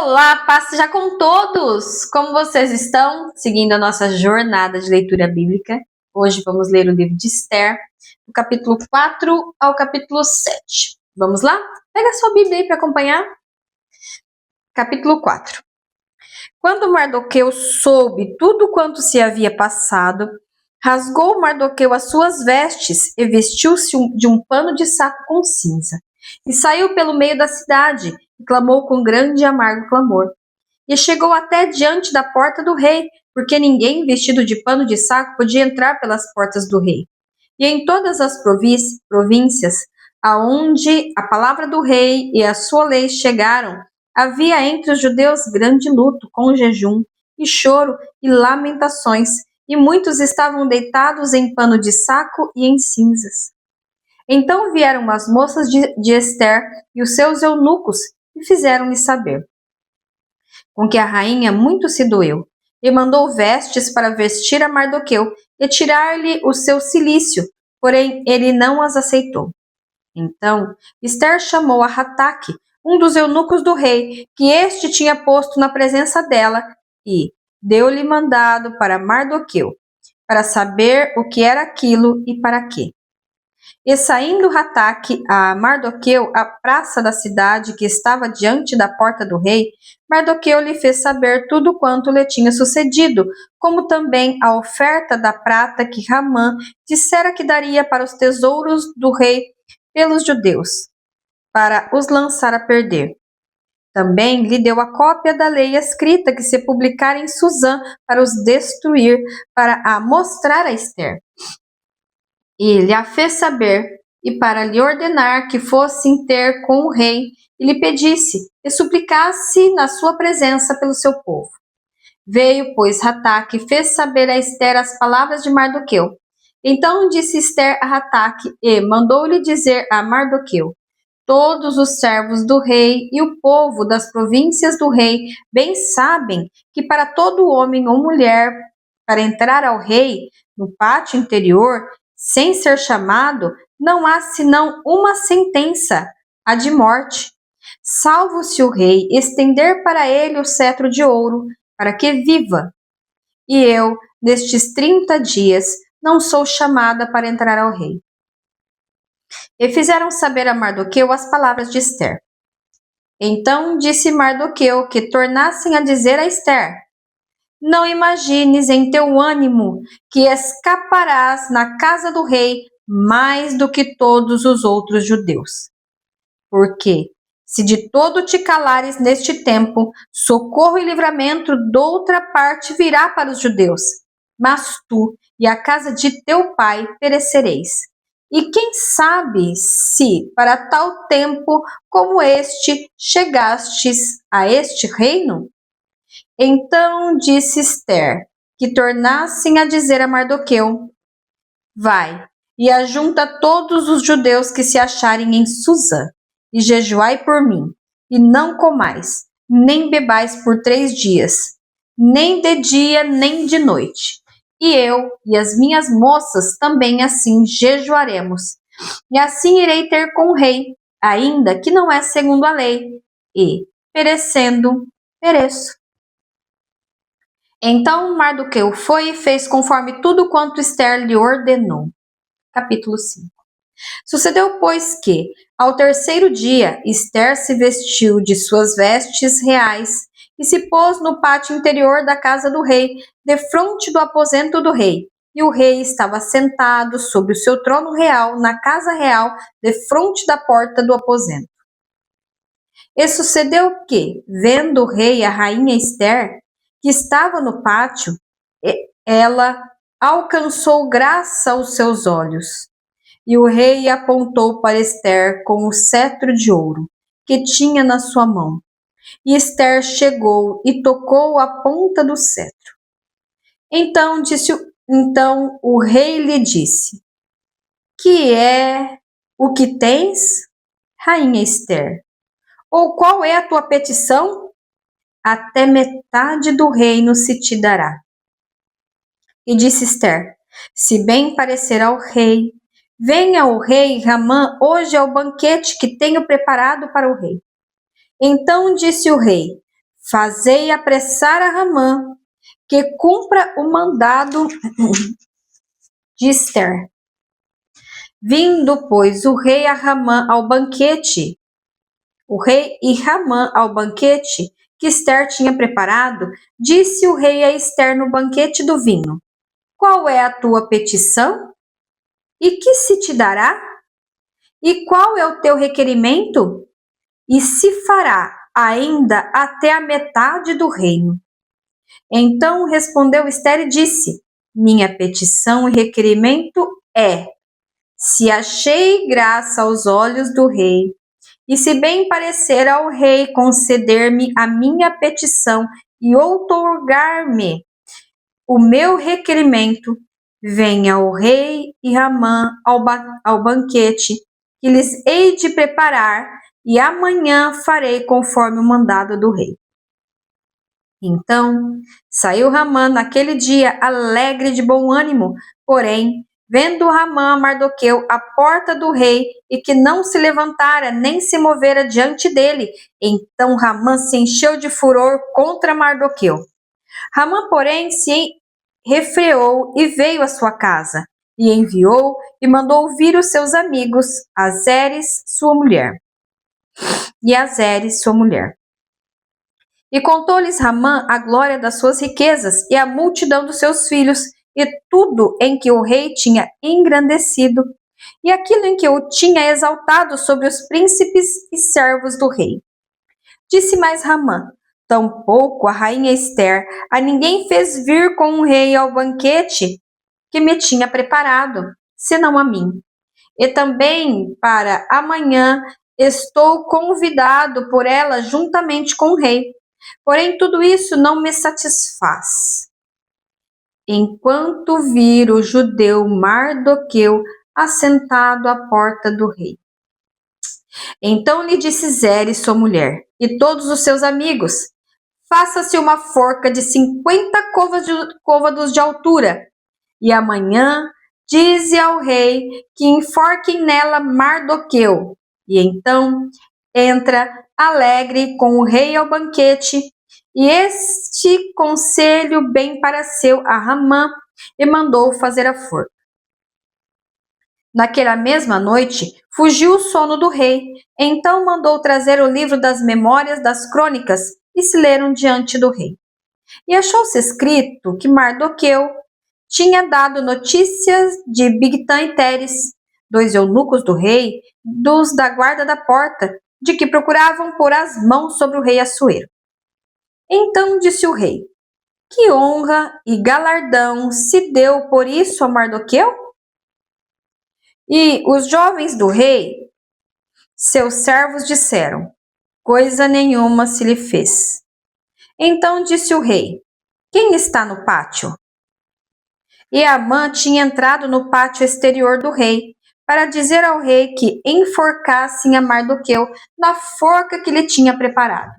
Olá, paz seja com todos! Como vocês estão? Seguindo a nossa jornada de leitura bíblica. Hoje vamos ler o livro de Esther, do capítulo 4 ao capítulo 7. Vamos lá? Pega a sua Bíblia aí para acompanhar. Capítulo 4. Quando Mardoqueu soube tudo quanto se havia passado, rasgou Mardoqueu as suas vestes e vestiu-se de um pano de saco com cinza. E saiu pelo meio da cidade, e clamou com grande e amargo clamor. E chegou até diante da porta do rei, porque ninguém vestido de pano de saco podia entrar pelas portas do rei. E em todas as províncias aonde a palavra do rei e a sua lei chegaram, havia entre os judeus grande luto, com jejum e choro e lamentações, e muitos estavam deitados em pano de saco e em cinzas. Então vieram as moças de Esther e os seus eunucos e fizeram-lhe saber, com que a rainha muito se doeu, e mandou vestes para vestir a Mardoqueu e tirar-lhe o seu cilício, porém ele não as aceitou. Então Esther chamou a Hataque, um dos eunucos do rei, que este tinha posto na presença dela, e deu-lhe mandado para Mardoqueu, para saber o que era aquilo e para quê. E saindo Hataque a Mardoqueu à praça da cidade que estava diante da porta do rei, Mardoqueu lhe fez saber tudo quanto lhe tinha sucedido, como também a oferta da prata que Ramã dissera que daria para os tesouros do rei pelos judeus, para os lançar a perder. Também lhe deu a cópia da lei escrita que se publicara em Susã para os destruir, para a mostrar a Esther. E lhe a fez saber, e para lhe ordenar que fossem ter com o rei, e lhe pedisse, e suplicasse na sua presença pelo seu povo. Veio, pois, Hataque e fez saber a Esther as palavras de Mardoqueu. Então disse Esther a Hataque, e mandou-lhe dizer a Mardoqueu: todos os servos do rei e o povo das províncias do rei bem sabem que para todo homem ou mulher, para entrar ao rei no pátio interior, sem ser chamado, não há senão uma sentença, a de morte, salvo se o rei estender para ele o cetro de ouro, para que viva. E eu, nestes 30 dias, não sou chamada para entrar ao rei. E fizeram saber a Mardoqueu as palavras de Esther. Então disse Mardoqueu que tornassem a dizer a Esther: não imagines em teu ânimo que escaparás na casa do rei mais do que todos os outros judeus. Porque, se de todo te calares neste tempo, socorro e livramento doutra parte virá para os judeus, mas tu e a casa de teu pai perecereis. E quem sabe se, para tal tempo como este, chegastes a este reino? Então disse Esther, que tornassem a dizer a Mardoqueu: vai, e ajunta todos os judeus que se acharem em Susã, e jejuai por mim, e não comais, nem bebais por 3 dias, nem de dia, nem de noite. E eu e as minhas moças também assim jejuaremos, e assim irei ter com o rei, ainda que não é segundo a lei, e, perecendo, pereço. Então Mardoqueu foi e fez conforme tudo quanto Esther lhe ordenou. Capítulo 5. Sucedeu, pois, que, ao 3º dia, Esther se vestiu de suas vestes reais e se pôs no pátio interior da casa do rei, defronte do aposento do rei. E o rei estava sentado sobre o seu trono real na casa real, defronte da porta do aposento. E sucedeu que, vendo o rei e a rainha Esther, que estava no pátio, ela alcançou graça aos seus olhos. E o rei apontou para Esther com o cetro de ouro que tinha na sua mão. E Esther chegou e tocou a ponta do cetro. Então o rei lhe disse: que é o que tens, rainha Esther? Ou qual é a tua petição? Até metade do reino se te dará. E disse Esther: se bem parecer ao rei, venha o rei Ramã hoje ao banquete que tenho preparado para o rei. Então disse o rei: Fazei apressar a Ramã, que cumpra o mandado de Ester. Vindo, pois, o rei e Ramã ao banquete que Ester tinha preparado, disse o rei a Ester no banquete do vinho: Qual é a tua petição? E que se te dará? E qual é o teu requerimento? E se fará ainda até a metade do reino. Então respondeu Ester e disse: Minha petição e requerimento é: se achei graça aos olhos do rei, e se bem parecer ao rei conceder-me a minha petição e outorgar-me o meu requerimento, venha o rei e Ramã ao banquete que lhes hei de preparar, e amanhã farei conforme o mandado do rei. Então saiu Ramã naquele dia alegre de bom ânimo, porém, vendo Ramã a Mardoqueu à porta do rei, e que não se levantara nem se movera diante dele, então Ramã se encheu de furor contra Mardoqueu. Ramã, porém, se refreou e veio à sua casa, e enviou e mandou vir os seus amigos, a Zeres, sua mulher. E contou-lhes Ramã a glória das suas riquezas e a multidão dos seus filhos, e tudo em que o rei tinha engrandecido, e aquilo em que o tinha exaltado sobre os príncipes e servos do rei. Disse mais Ramã: Tampouco a rainha Ester a ninguém fez vir com o rei ao banquete que me tinha preparado, senão a mim. E também para amanhã estou convidado por ela juntamente com o rei. Porém, tudo isso não me satisfaz. Enquanto vir o judeu Mardoqueu assentado à porta do rei. Então lhe disse Zeres, sua mulher, e todos os seus amigos: Faça-se uma forca de 50 côvados de altura, e amanhã dize ao rei que enforquem nela Mardoqueu. E então entra alegre com o rei ao banquete, e este conselho bem pareceu a Ramã, e mandou fazer a forca. Naquela mesma noite, fugiu o sono do rei, então mandou trazer o livro das memórias das crônicas, e se leram diante do rei. E achou-se escrito que Mardoqueu tinha dado notícias de Bigtã e Teres, 2 eunucos do rei, dos da guarda da porta, de que procuravam pôr as mãos sobre o rei Assuero. Então disse o rei: Que honra e galardão se deu por isso a Mardoqueu? E os jovens do rei, seus servos, disseram: Coisa nenhuma se lhe fez. Então disse o rei: Quem está no pátio? E Amã tinha entrado no pátio exterior do rei, para dizer ao rei que enforcassem a Mardoqueu na forca que lhe tinha preparado.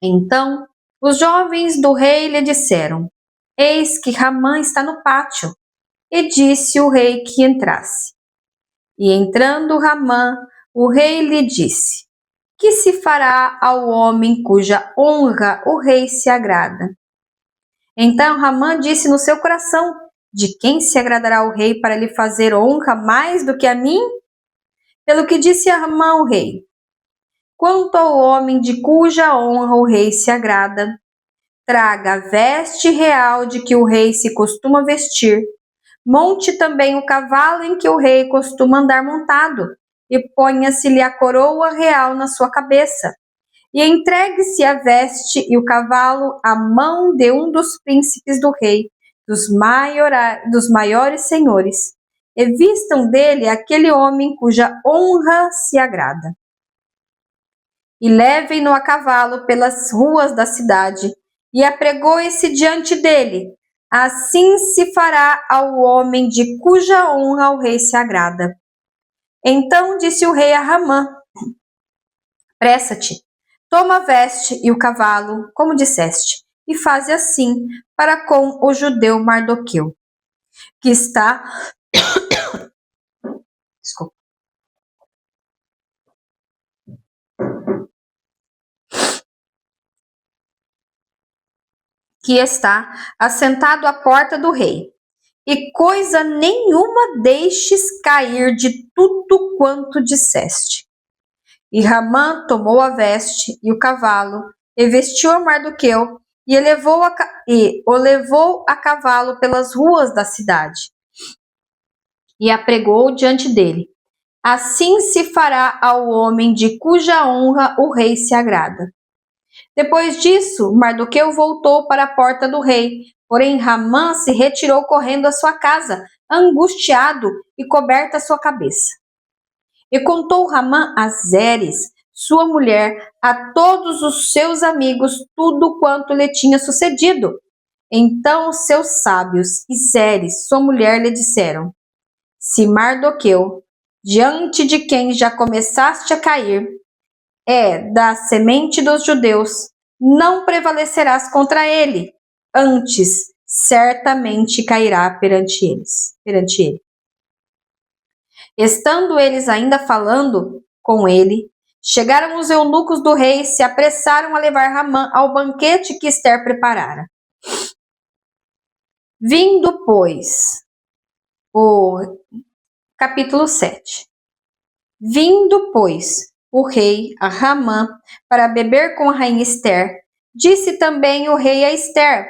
Então os jovens do rei lhe disseram: Eis que Ramã está no pátio. E disse o rei que entrasse. E entrando Ramã, o rei lhe disse: Que se fará ao homem cuja honra o rei se agrada? Então Ramã disse no seu coração: De quem se agradará o rei para lhe fazer honra mais do que a mim? Pelo que disse a Ramã o rei: Quanto ao homem de cuja honra o rei se agrada, traga a veste real de que o rei se costuma vestir, monte também o cavalo em que o rei costuma andar montado, e ponha-se-lhe a coroa real na sua cabeça, e entregue-se a veste e o cavalo à mão de um dos príncipes do rei, dos maiores senhores, e vistam dele aquele homem cuja honra se agrada. E levem-no a cavalo pelas ruas da cidade, e apregoe-se diante dele. Assim se fará ao homem de cuja honra o rei se agrada. Então disse o rei a Ramã: Pressa-te, toma a veste e o cavalo, como disseste, e faze assim para com o judeu Mardoqueu, que está Desculpa. que está assentado à porta do rei, e coisa nenhuma deixes cair de tudo quanto disseste. E Ramã tomou a veste e o cavalo, e vestiu a Mardoqueu, e o levou a cavalo pelas ruas da cidade, e a pregou diante dele. Assim se fará ao homem de cuja honra o rei se agrada. Depois disso, Mardoqueu voltou para a porta do rei, porém Ramã se retirou correndo à sua casa, angustiado e coberta a sua cabeça. E contou Ramã a Zeres, sua mulher, a todos os seus amigos, tudo quanto lhe tinha sucedido. Então seus sábios e Zeres, sua mulher, lhe disseram: Se Mardoqueu, diante de quem já começaste a cair, é da semente dos judeus, não prevalecerás contra ele, antes certamente cairá perante ele. Estando eles ainda falando com ele, chegaram os eunucos do rei e se apressaram a levar Ramã ao banquete que Ester preparara. Vindo, pois, o capítulo 7. Vindo, pois, o rei a Ramã para beber com a rainha Ester, disse também o rei a Ester,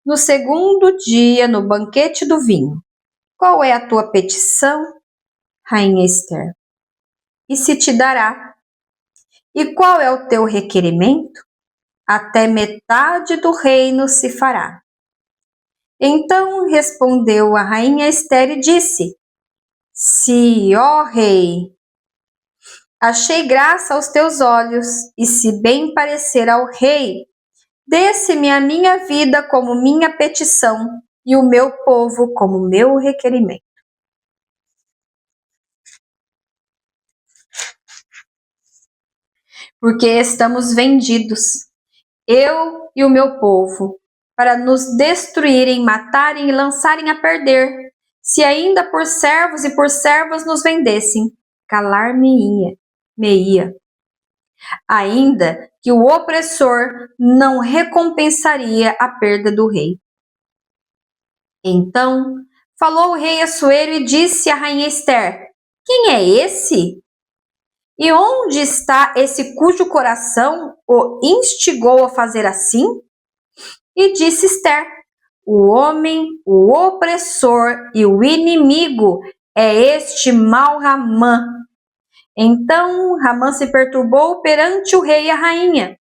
no segundo dia, no banquete do vinho: Qual é a tua petição, rainha Ester? E se te dará. E qual é o teu requerimento? Até metade do reino se fará. Então respondeu a rainha Ester e disse: Se, ó rei, achei graça aos teus olhos, e se bem parecer ao rei, desse-me a minha vida como minha petição, e o meu povo como meu requerimento. Porque estamos vendidos, eu e o meu povo, para nos destruírem, matarem e lançarem a perder. Se ainda por servos e por servas nos vendessem, calar-me-ia. Ainda que o opressor não recompensaria a perda do rei. Então falou o rei Assuero e disse à rainha Ester: Quem é esse? E onde está esse cujo coração o instigou a fazer assim? E disse Ester: O homem, o opressor e o inimigo é este mau Ramã. Então Ramã se perturbou perante o rei e a rainha.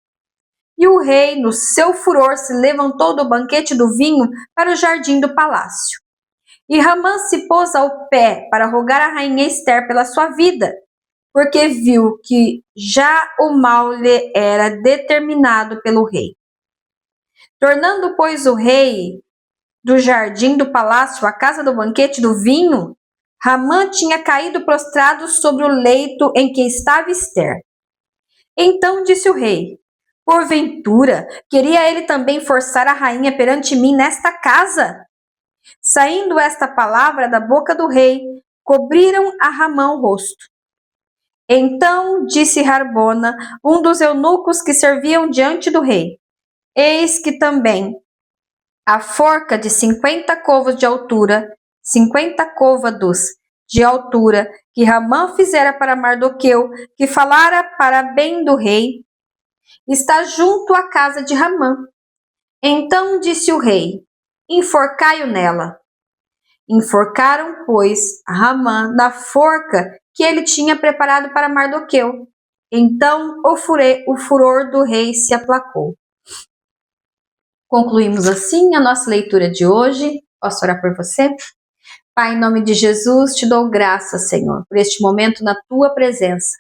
E o rei, no seu furor, se levantou do banquete do vinho para o jardim do palácio. E Ramã se pôs ao pé para rogar a rainha Ester pela sua vida, porque viu que já o mal lhe era determinado pelo rei. Tornando, pois, o rei do jardim do palácio à casa do banquete do vinho, Ramã tinha caído prostrado sobre o leito em que estava Ester. Então disse o rei: Porventura, queria ele também forçar a rainha perante mim nesta casa? Saindo esta palavra da boca do rei, cobriram a Ramã o rosto. Então disse Harbona, um dos eunucos que serviam diante do rei: Eis que também a forca de 50 côvados de altura, 50 côvados de altura, que Ramã fizera para Mardoqueu, que falara para bem do rei, está junto à casa de Ramã. Então disse o rei: Enforcai-o nela. Enforcaram, pois, Ramã na forca que ele tinha preparado para Mardoqueu. Então o furor do rei se aplacou. Concluímos assim a nossa leitura de hoje. Posso orar por você? Pai, em nome de Jesus, te dou graças, Senhor, por este momento na tua presença.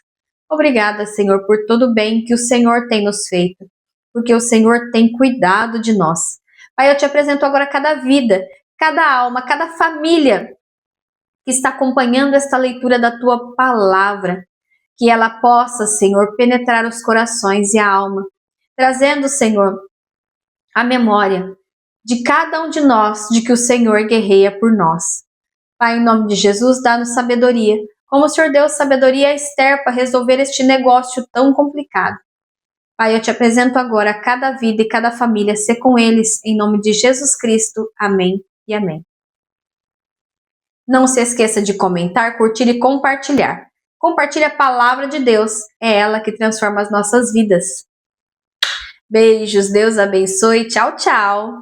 Obrigada, Senhor, por todo o bem que o Senhor tem nos feito, porque o Senhor tem cuidado de nós. Pai, eu te apresento agora cada vida, cada alma, cada família que está acompanhando esta leitura da tua palavra, que ela possa, Senhor, penetrar os corações e a alma, trazendo, Senhor, a memória de cada um de nós, de que o Senhor guerreia por nós. Pai, em nome de Jesus, dá-nos sabedoria, como o Senhor deu sabedoria a Ester para resolver este negócio tão complicado. Pai, eu te apresento agora cada vida e cada família, ser com eles, em nome de Jesus Cristo. Amém e amém. Não se esqueça de comentar, curtir e compartilhar. Compartilhe a palavra de Deus, é ela que transforma as nossas vidas. Beijos, Deus abençoe, tchau, tchau!